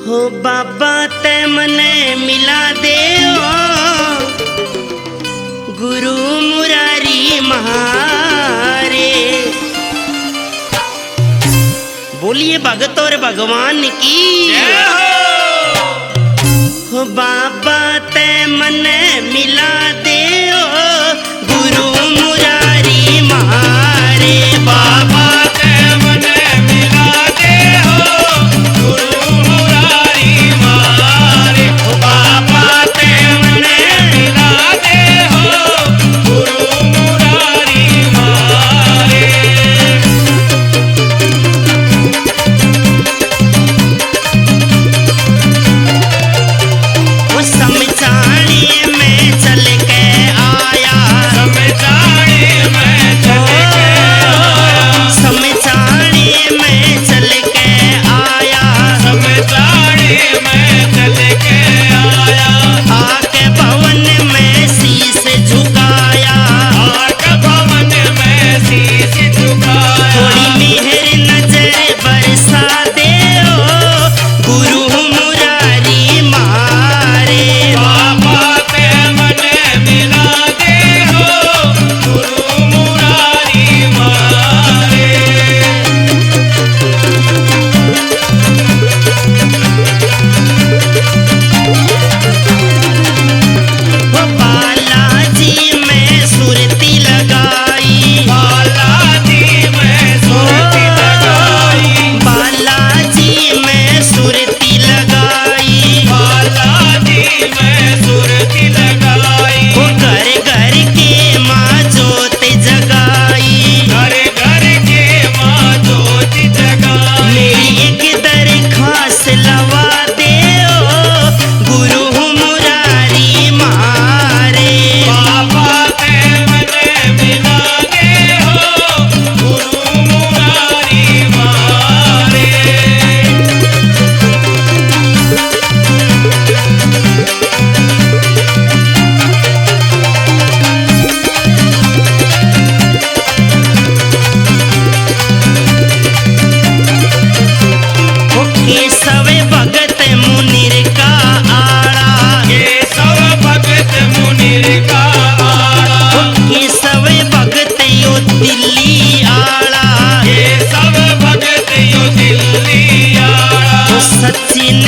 हो बाबा ते मने मिला दे गुरु मुरारी महारे। बोलिए भगत और भगवान की हो बाबा ते मने मिला दे गुरु मुरारी महारे। बाबा ते मने मिला दे गुरु मुरारी महारे। बाबा ते मने मिला दे गुरु मुरारी महारे। सचिन